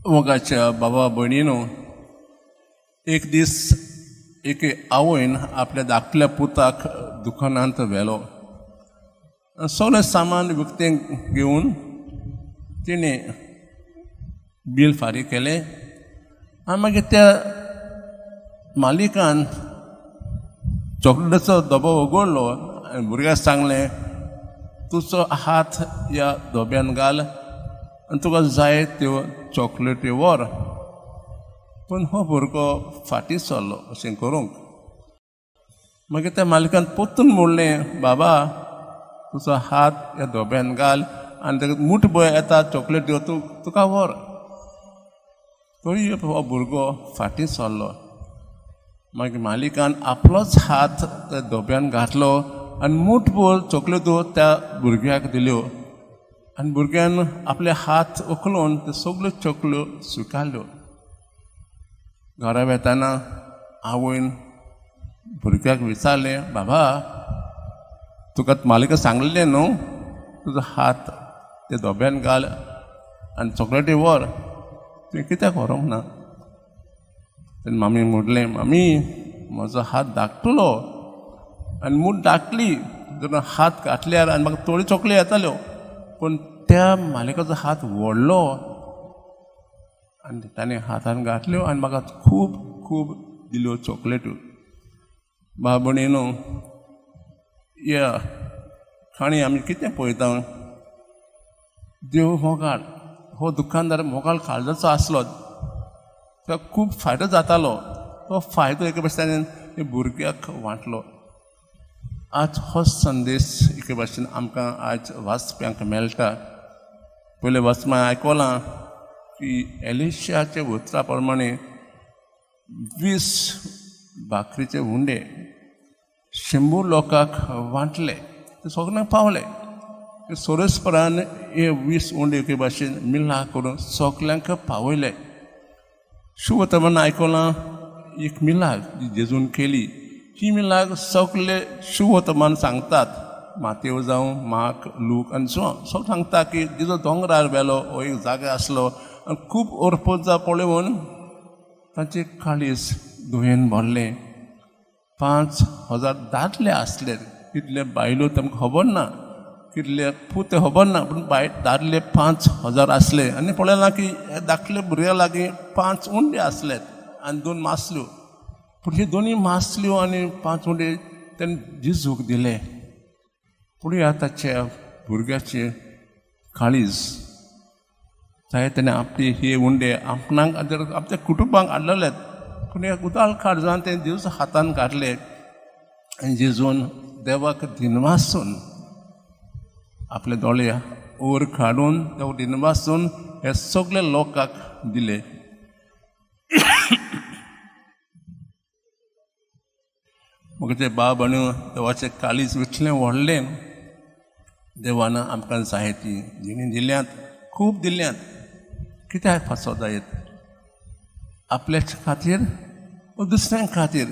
मोगाच्या बाबा भयणीनो एक दीस एक आवयन आपल्या धाकट्या पुताक दुकानांत व्हेलो. सगळें सामान विकतें घेवन तिणें बील फारीक केलें आनी मागीर त्या मालिकान चॉकलेटीचो डबो उगडलो आनी भुरग्याक सांगलें तुजो हात ह्या डब्यान घाल आनी तुका जाय त्यो चॉकलेटी व्हर. पूण हो भुरगो फाटीं सरलो अशें करूंक. मागीर त्या मालिकान पोत्तून म्हणलें बाबा तुजो हात ह्या डब्यान घाल आनी ताका मुठभर येता चॉकलेटी तुका व्हर. तरी हो भुरगो फाटीं सरलो. मागीर मालिकान आपलोच हात त्या डब्यान घातलो आनी मुठभर चॉकलेटो त्या भुरग्याक दिल्यो आनी भुरग्यान आपले हात उखलून त्यो सगल्यो चॉकल्यो स्विकारल्यो. घरा वेताना आवयन भुरग्याक विचारलें बाबा तुका मालिका सांगलेलें न्हू तुजो हात त्या डब्यान घाल आनी चॉकलेटी व्हर तुवें कित्याक व्हरोंक ना. तेन्ना मामी म्हणलें मामी म्हजो हात धाकटलो आनी मूठ धाकली जेन्ना हात घातल्यार आनी म्हाका थोडी चॉकलेट येताल्यो पूण त्या मालिकाचो हात व्हडलो आनी ताणें हातान घातल्यो आनी म्हाका खूब खूब दिल्यो चॉकलेट्यो. भाव भयणीनो ह्या काणी आमी कितें पळयता देव मोगाळ हो दुकानदार मोगाळ काळजाचो आसलो तो खूब फायदो जातालो. तो फायदो एके भाशेन भुरग्याक वांटलो. आज हो संदेश एके भाशेन आमकां आज वाचप्यांक मेळटा. पयले वाचमा आयकलां की एलिशाचे उतरा प्रमाणे 20 भाकरीचे हुंडे 100 लोकांक वांटले. ते सगळ्यांक पावले. सोरेसपरान हे 20 हुंडे एके भाशेन मिला करून सगल्यांक पावयले. शुभतमान आयकलां एक मिलाग जी जेजून केली. ही मिलाग सगळे शुभतमान सांगतात. मातेव जावं मार्क लूक आनी सगळें सांगता की जेजो दोंगरार व्हेलो हो एक जागो आसलो आनी खूब ओरपोजा पळोवन तांचे काळीज दुयेन भरलें. 5,000 दादले आसले. कितले बायलो तांकां खबर ना कितले पुते खबर ना पूण दादले 5,000 आसले. आनी पळयलां की धाकले भुरग्यां लागीं 5 उंडे आसलेत आनी 2 मासल्यो. पूण ही दोनी मासल्यो आनी 5 उंडे ताणें जेजूक दिले. पळया ताच्या भुरग्याचे काळीज. थंय ताणें आपली हे उंडे आपणाक आपल्या कुटुंबाक हाडलेलेत पूण एक उदाळ काळजान तें जेजू हातान काडले आनी जेजून देवाक दिनवासून आपले दोळे वयर काडून देव दिनवासून हे सगळे लोकांक दिले. मग ते बाब भयणीओ देवाचें काळीज इतलें व्हडलें देवान आमकां जाय ती जिणी दिल्यांत खूब दिल्यांत. कित्याक फासो जायत आपल्या खातीर वा दुसऱ्यां खातीर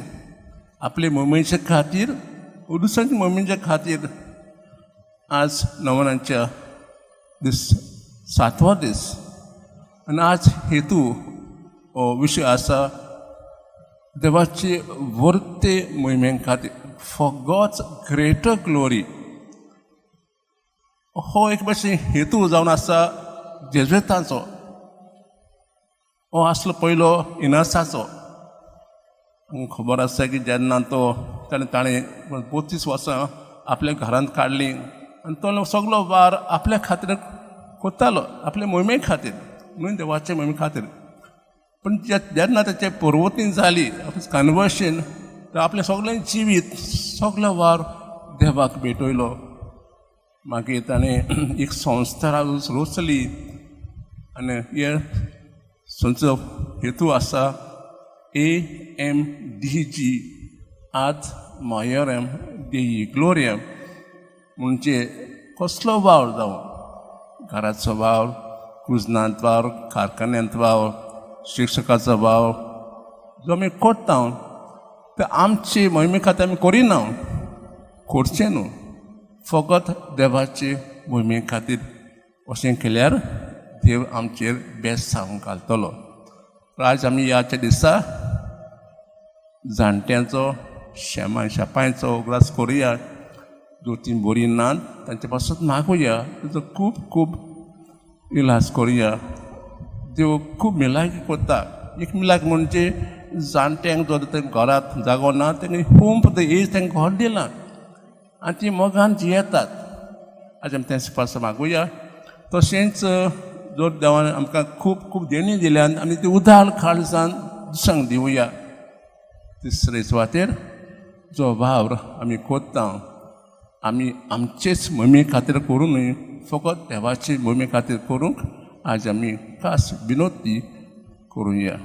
आपले मम्मीचे खातीर वा दुसऱ्यांच्या मम्मीच्या खातीर. आज नवरांच्या दीस 7वो दीस आनी आज हेतू हो विशय आसा देवाची वर्ते मोहिमे खातीर फॉर गॉड्स ग्रेटर ग्लोरी. हो एक भाशेन हेतू जावन आसा जेजुएतांचो. हो आसलो पयलो इनसाचो. खबर आसा की जेन्ना ताणें 32 वर्सां आपल्या घरांत काडलीं आनी तो सगळो वार आपल्या खातीर कोत्तालो आपले मोहिमे खातीर म्हणून देवाचे मोहिमे खातीर. पूण जेन्ना ताचे परवती जाली कन्वर्शन आपलें सगळें जिवीत सगळो वार देवाक भेटयलो. मागीर ताणें एक संस्था रचली आनी हे संस्थेचो हेतू आसा AMDG आद मायोरम देई ग्लोरियम. म्हणजे कसलो वावर जावं घराचो वावर कुजनांत वावर कारखान्यांत वावर शिक्षकाचो वावर जो आमी करता ते आमचे मोहिमे खातीर आमी करिना करचें न्हू फकत देवाचे मोहिमे खातीर अशें केल्यार देव आमचेर बेस्ट सांगूंक घालतलो. आज आमी ह्याच्या दिसा जाणट्यांचो शेपांयचो उगडास करुया. जो ती बरी नात तांचे पासून मागुया, ताचो खूब खूब इलाज करुया. देव खूब मिलायकी करता. एक मिलाक म्हणजे जाणट्यांक जो घरांत जागो ना तांकां होम फॉर द एज तांकां घर दिलां आनी ती मोगान जियेतात. आज आमी तांचे पासून मागुया. तशेंच जो देवान आमकां खूब खूब देणी दिल्यान आमी ती उदार काळजान दुसऱ्यांक दिवया. तिसरे सुवातेर जो वावर आमी कोत्ता आमी आमचेच ममी खातीर करूं न्हय, फकत देवाचे ममी खातीर करूंक आज आमी खास विनोदी करुया.